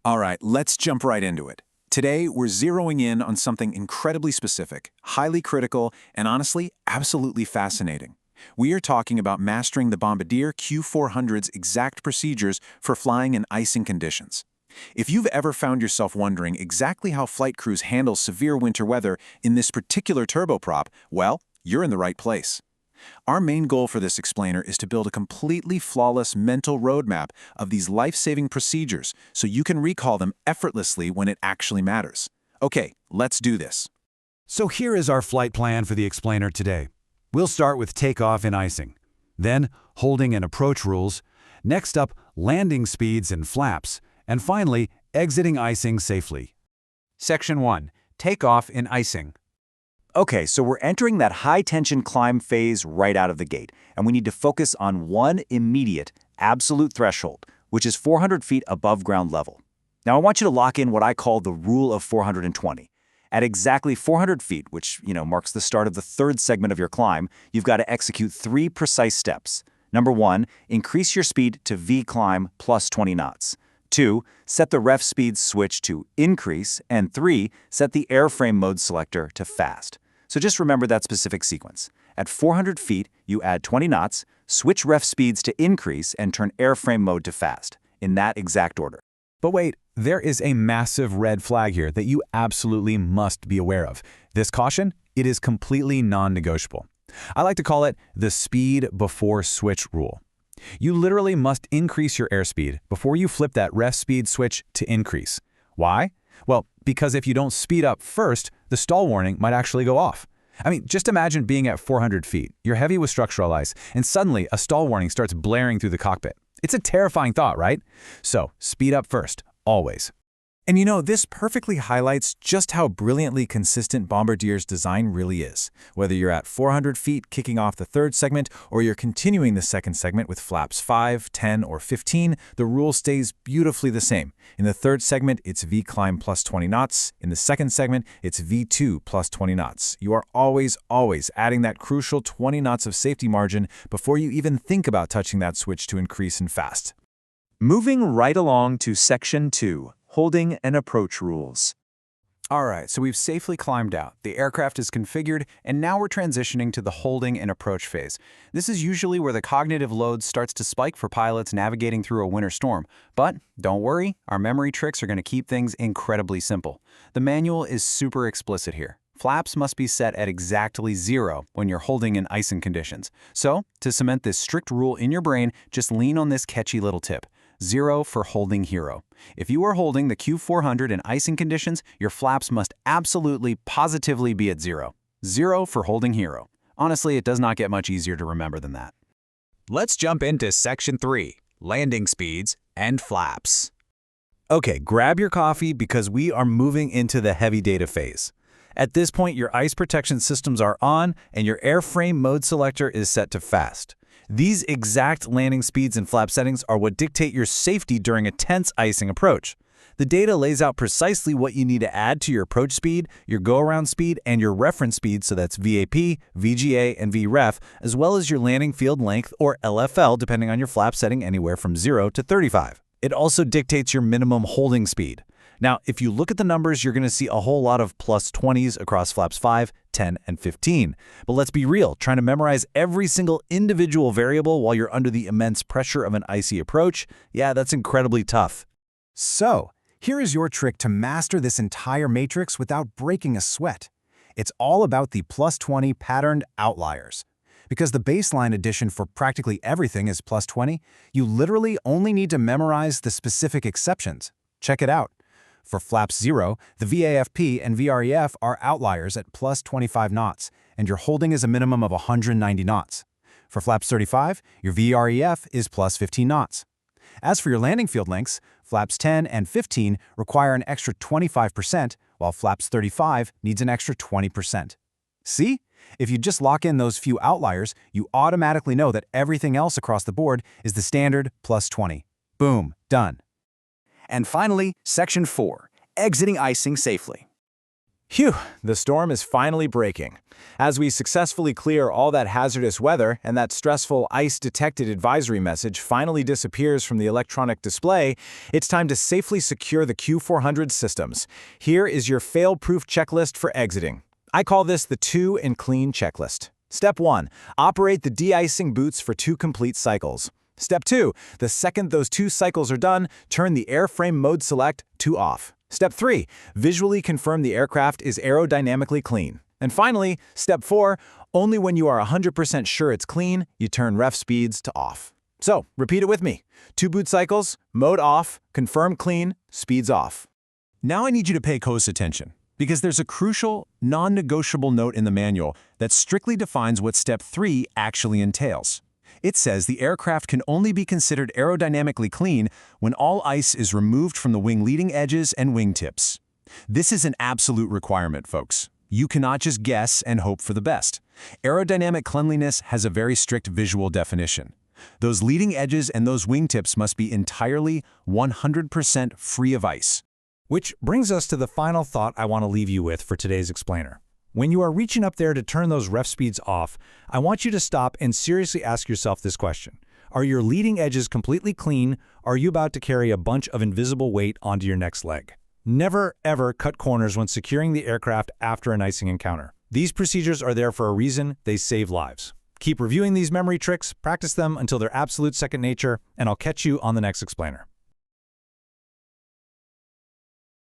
All right, let's jump right into it. Today, we're zeroing in on something incredibly specific, highly critical, and honestly, absolutely fascinating. We are talking about mastering the Bombardier Q400's exact procedures for flying in icing conditions. If you've ever found yourself wondering exactly how flight crews handle severe winter weather in this particular turboprop, well, you're in the right place. Our main goal for this explainer is to build a completely flawless mental roadmap of these life-saving procedures so you can recall them effortlessly when it actually matters. Okay, let's do this. So here is our flight plan for the explainer today. We'll start with takeoff in icing, then holding and approach rules, next up landing speeds and flaps, and finally exiting icing safely. Section 1. Takeoff in icing. Okay, so we're entering that high-tension climb phase right out of the gate, and we need to focus on one immediate, absolute threshold, which is 400 feet above ground level. Now, I want you to lock in what I call the rule of 420. At exactly 400 feet, which, marks the start of the third segment of your climb, you've got to execute 3 precise steps. Number 1, increase your speed to V-climb plus 20 knots. 2, set the ref speed switch to increase, and 3, set the airframe mode selector to fast. So just remember that specific sequence. At 400 feet, you add 20 knots, switch ref speeds to increase, and turn airframe mode to fast, in that exact order. But wait, there is a massive red flag here that you absolutely must be aware of. This caution, it is completely non-negotiable. I like to call it the speed before switch rule. You literally must increase your airspeed before you flip that ref speed switch to increase. Why? Well, because if you don't speed up first, the stall warning might actually go off. I mean, just imagine being at 400 feet, you're heavy with structural ice, and suddenly a stall warning starts blaring through the cockpit. It's a terrifying thought, right? So, speed up first, always. And this perfectly highlights just how brilliantly consistent Bombardier's design really is. Whether you're at 400 feet kicking off the third segment, or you're continuing the second segment with flaps 5, 10, or 15, the rule stays beautifully the same. In the third segment, it's V-climb plus 20 knots. In the second segment, it's V2 plus 20 knots. You are always adding that crucial 20 knots of safety margin before you even think about touching that switch to increase and fast. Moving right along to Section 2. Holding and approach rules. All right, so we've safely climbed out. The aircraft is configured, and now we're transitioning to the holding and approach phase. This is usually where the cognitive load starts to spike for pilots navigating through a winter storm. But don't worry, our memory tricks are going to keep things incredibly simple. The manual is super explicit here. Flaps must be set at exactly 0 when you're holding in icing conditions. So, to cement this strict rule in your brain, just lean on this catchy little tip. 0 for holding hero. If you are holding the Q400 in icing conditions, your flaps must absolutely, positively be at 0. 0 for holding hero. Honestly, it does not get much easier to remember than that. Let's jump into Section 3, landing speeds and flaps. Okay, grab your coffee because we are moving into the heavy data phase. At this point, your ice protection systems are on and your airframe mode selector is set to fast. These exact landing speeds and flap settings are what dictate your safety during a tense icing approach. The data lays out precisely what you need to add to your approach speed, your go-around speed, and your reference speed, so that's VAP, VGA, and VREF, as well as your landing field length, or LFL, depending on your flap setting anywhere from 0 to 35. It also dictates your minimum holding speed. Now, if you look at the numbers, you're going to see a whole lot of plus 20s across flaps 5, 10, and 15. But let's be real, trying to memorize every single individual variable while you're under the immense pressure of an icy approach, yeah, that's incredibly tough. So, here is your trick to master this entire matrix without breaking a sweat. It's all about the plus 20 patterned outliers. Because the baseline addition for practically everything is plus 20, you literally only need to memorize the specific exceptions. Check it out. For flaps 0, the VAFP and VREF are outliers at plus 25 knots, and your holding is a minimum of 190 knots. For flaps 35, your VREF is plus 15 knots. As for your landing field lengths, flaps 10 and 15 require an extra 25%, while flaps 35 needs an extra 20%. See? If you just lock in those few outliers, you automatically know that everything else across the board is the standard plus 20. Boom, done. And finally, Section 4, exiting icing safely. Phew, the storm is finally breaking. As we successfully clear all that hazardous weather and that stressful ice-detected advisory message finally disappears from the electronic display, it's time to safely secure the Q400 systems. Here is your fail-proof checklist for exiting. I call this the 2 and Clean checklist. Step 1. Operate the de-icing boots for 2 complete cycles. Step 2. The second those 2 cycles are done, turn the airframe mode select to off. Step 3. Visually confirm the aircraft is aerodynamically clean. And finally, Step 4. Only when you are 100% sure it's clean, you turn ref speeds to off. So, repeat it with me. 2 boot cycles, mode off, confirm clean, speeds off. Now I need you to pay close attention, because there's a crucial, non-negotiable note in the manual that strictly defines what Step 3 actually entails. It says the aircraft can only be considered aerodynamically clean when all ice is removed from the wing leading edges and wingtips. This is an absolute requirement, folks. You cannot just guess and hope for the best. Aerodynamic cleanliness has a very strict visual definition. Those leading edges and those wingtips must be entirely 100% free of ice. Which brings us to the final thought I want to leave you with for today's explainer. When you are reaching up there to turn those ref speeds off, I want you to stop and seriously ask yourself this question. Are your leading edges completely clean, or are you about to carry a bunch of invisible weight onto your next leg? Never, ever cut corners when securing the aircraft after an icing encounter. These procedures are there for a reason. They save lives. Keep reviewing these memory tricks, practice them until they're absolute second nature, and I'll catch you on the next explainer.